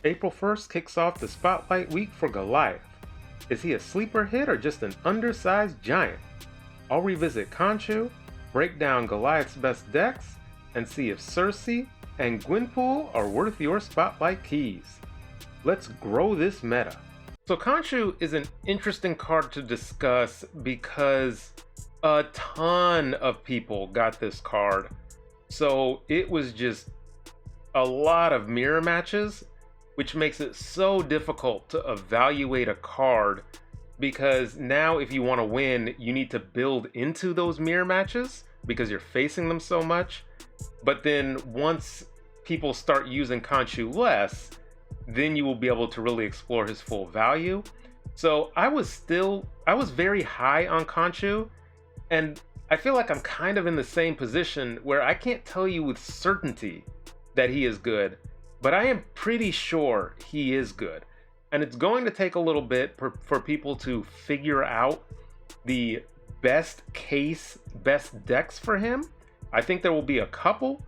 April 1st kicks off the Spotlight Week for Goliath. Is he a sleeper hit or just an undersized giant? I'll revisit Khonshu, break down Goliath's best decks, and see if Cersei and Gwenpool are worth your Spotlight keys. Let's grow this meta. So Khonshu is an interesting card to discuss because a ton of people got this card. So it was just a lot of mirror matches, which makes it so difficult to evaluate a card because now if you want to win, you need to build into those mirror matches because you're facing them so much. But then once people start using Khonshu less, then you will be able to really explore his full value. So I was very high on Khonshu, and I feel like I'm kind of in the same position where I can't tell you with certainty that he is good, but I am pretty sure he is good. And it's going to take a little bit for people to figure out the best decks for him. I think there will be a couple.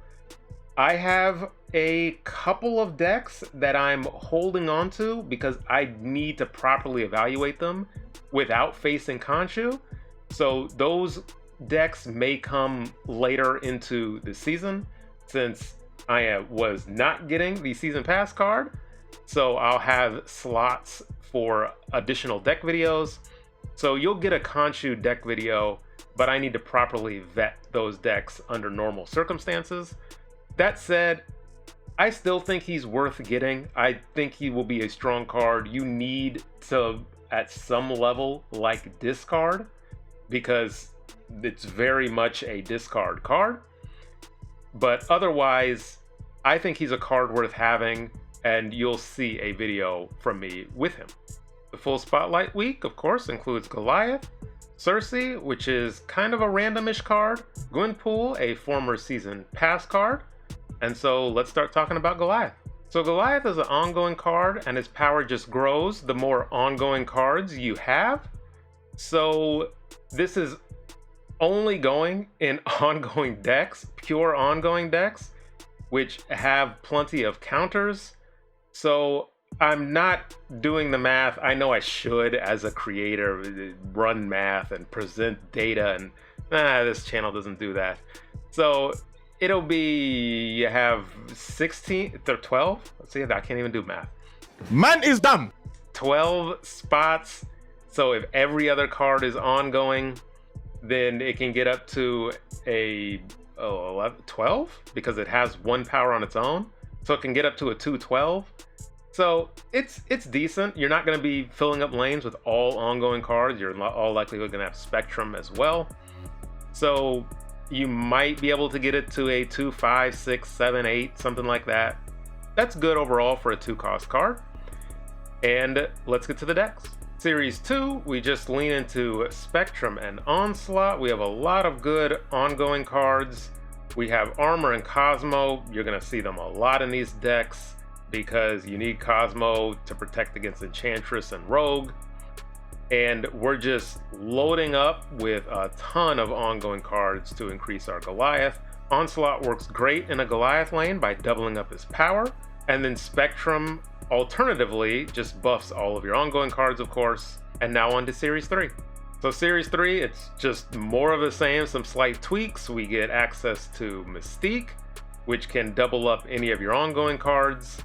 I have a couple of decks that I'm holding on to because I need to properly evaluate them without facing Khonshu. So those decks may come later into the season since I was not getting the season pass card. So I'll have slots for additional deck videos. So you'll get a Khonshu deck video, but I need to properly vet those decks under normal circumstances. That said, I still think he's worth getting. I think he will be a strong card. You need to, at some level, like discard because it's very much a discard card. But otherwise, I think he's a card worth having, and you'll see a video from me with him. The full Spotlight Week, of course, includes Goliath, Cersei, which is kind of a randomish card, Gwenpool, a former season pass card, and so let's start talking about Goliath. So Goliath is an ongoing card, and his power just grows the more ongoing cards you have. So this is only going in ongoing decks, pure ongoing decks, which have plenty of counters. So I'm not doing the math. I know I should, as a creator, run math and present data, and this channel doesn't do that. So it'll be, you have 16 or 12. Let's see, I can't even do math. Man is dumb. 12 spots. So if every other card is ongoing, then it can get up to a 12 because it has one power on its own. So it can get up to a 212. So it's decent. You're not going to be filling up lanes with all ongoing cards. You're all likely going to have Spectrum as well. So you might be able to get it to a 2, 5, 6, 7, 8, something like that. That's good overall for a 2-cost card. And let's get to the decks. Series 2, we just lean into Spectrum and Onslaught. We have a lot of good ongoing cards. We have Armor and Cosmo. You're going to see them a lot in these decks because you need Cosmo to protect against Enchantress and Rogue. And we're just loading up with a ton of ongoing cards to increase our Goliath. Onslaught works great in a Goliath lane by doubling up his power. And then Spectrum, alternatively, just buffs all of your ongoing cards, of course. And now on to Series 3. So Series 3, it's just more of the same, some slight tweaks. We get access to Mystique, which can double up any of your ongoing cards.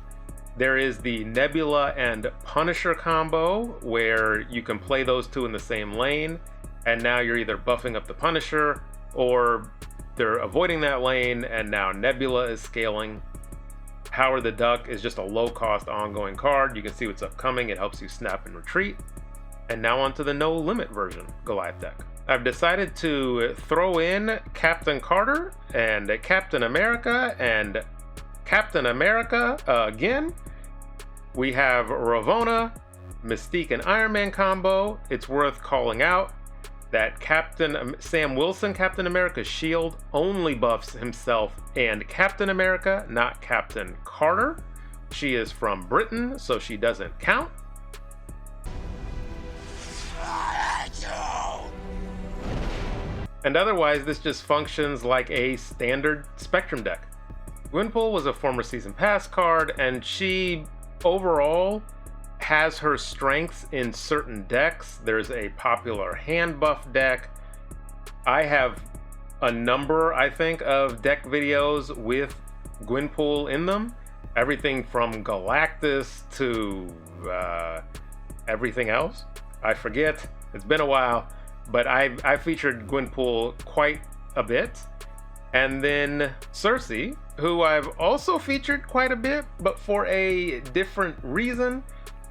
There is the Nebula and Punisher combo, where you can play those two in the same lane, and now you're either buffing up the Punisher, or they're avoiding that lane, and now Nebula is scaling. Howard the Duck is just a low-cost ongoing card. You can see what's upcoming. It helps you snap and retreat. And now onto the no limit version Goliath deck. I've decided to throw in Captain Carter and Captain America and Captain America again. We have Ravonna, Mystique, and Iron Man combo. It's worth calling out that Sam Wilson, Captain America's shield, only buffs himself and Captain America, not Captain Carter. She is from Britain, so she doesn't count. And otherwise, this just functions like a standard Spectrum deck. Gwenpool was a former season pass card, and she overall has her strengths in certain decks. There's a popular hand buff deck. I have a number, I think, of deck videos with Gwenpool in them. Everything from Galactus to everything else. I forget. It's been a while, but I featured Gwenpool quite a bit. And then Cersei, who I've also featured quite a bit, but for a different reason.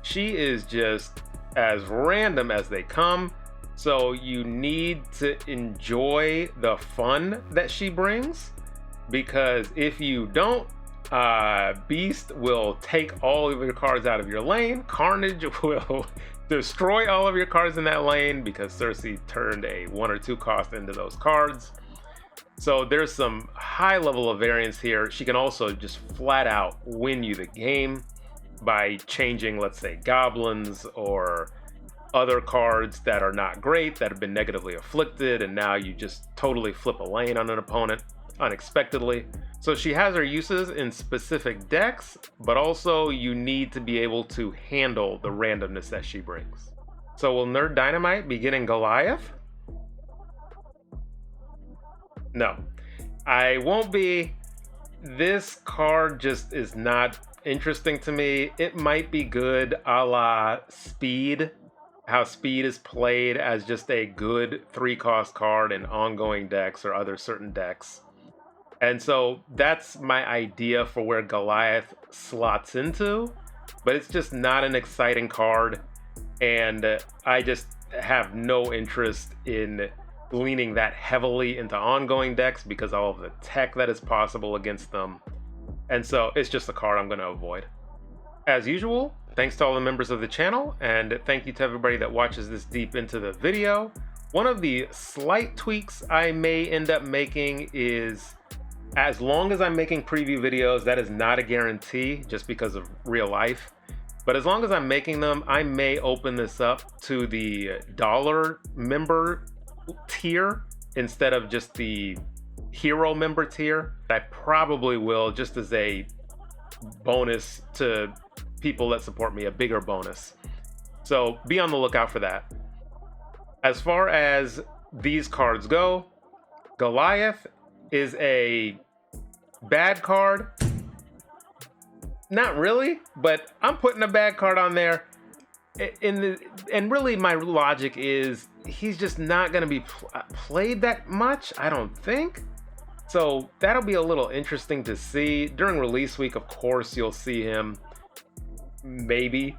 She is just as random as they come. So you need to enjoy the fun that she brings, because if you don't, Beast will take all of your cards out of your lane. Carnage will destroy all of your cards in that lane because Cersei turned a 1 or 2 cost into those cards. So there's some high level of variance here. She can also just flat out win you the game by changing, let's say, goblins or other cards that are not great, that have been negatively afflicted, and now you just totally flip a lane on an opponent unexpectedly. So she has her uses in specific decks, but also you need to be able to handle the randomness that she brings. So will Nerd Dynamite be getting Goliath? No, I won't be. This card just is not interesting to me. It might be good a la Speed, how Speed is played as just a good 3-cost card in ongoing decks or other certain decks. And so that's my idea for where Goliath slots into, but it's just not an exciting card, and I just have no interest in leaning that heavily into ongoing decks because all of the tech that is possible against them. And so it's just a card I'm going to avoid. As usual, thanks to all the members of the channel, and thank you to everybody that watches this deep into the video. One of the slight tweaks I may end up making is, as long as I'm making preview videos, that is not a guarantee just because of real life. But as long as I'm making them, I may open this up to the dollar member tier instead of just the hero member tier. I probably will, just as a bonus to people that support me, a bigger bonus. So be on the lookout for that. As far as these cards go, Goliath is a bad card. Not really, but I'm putting a bad card on there. And really my logic is he's just not going to be played that much, I don't think. So that'll be a little interesting to see. During release week, of course, you'll see him, maybe.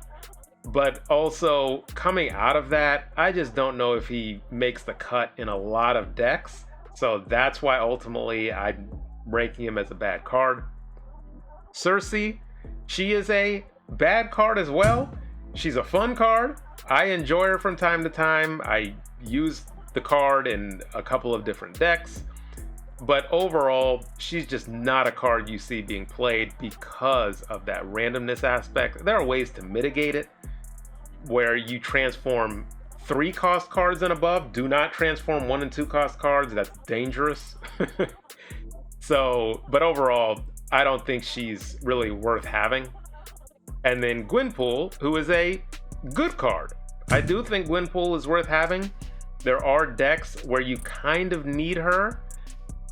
But also, coming out of that, I just don't know if he makes the cut in a lot of decks. So that's why ultimately I'm ranking him as a bad card. Cersei, she is a bad card as well. She's a fun card. I enjoy her from time to time. I use the card in a couple of different decks. But overall, she's just not a card you see being played because of that randomness aspect. There are ways to mitigate it, where you transform 3-cost cards and above. Do not transform 1 and 2-cost cards. That's dangerous. So, but overall, I don't think she's really worth having. And then Gwenpool, who is a good card. I do think Gwenpool is worth having. There are decks where you kind of need her.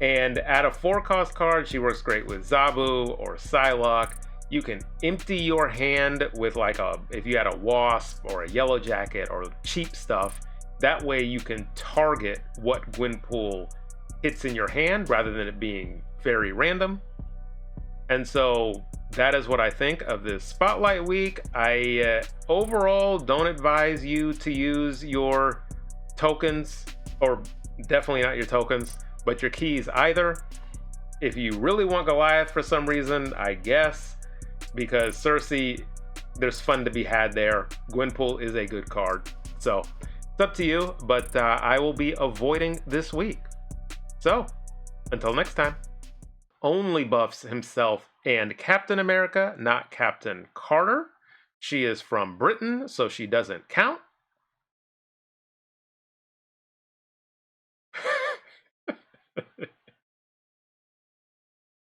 And at a 4-cost card, she works great with Zabu or Psylocke. You can empty your hand with like if you had a Wasp or a Yellow Jacket or cheap stuff. That way you can target what Gwenpool hits in your hand rather than it being very random. And so that is what I think of this Spotlight Week. I overall don't advise you to use your tokens, or definitely not your tokens, but your keys either. If you really want Goliath for some reason, I guess, because Cersei, there's fun to be had there. Gwenpool is a good card. So it's up to you, but I will be avoiding this week. So until next time. Only buffs himself and Captain America, not Captain Carter. She is from Britain, so she doesn't count.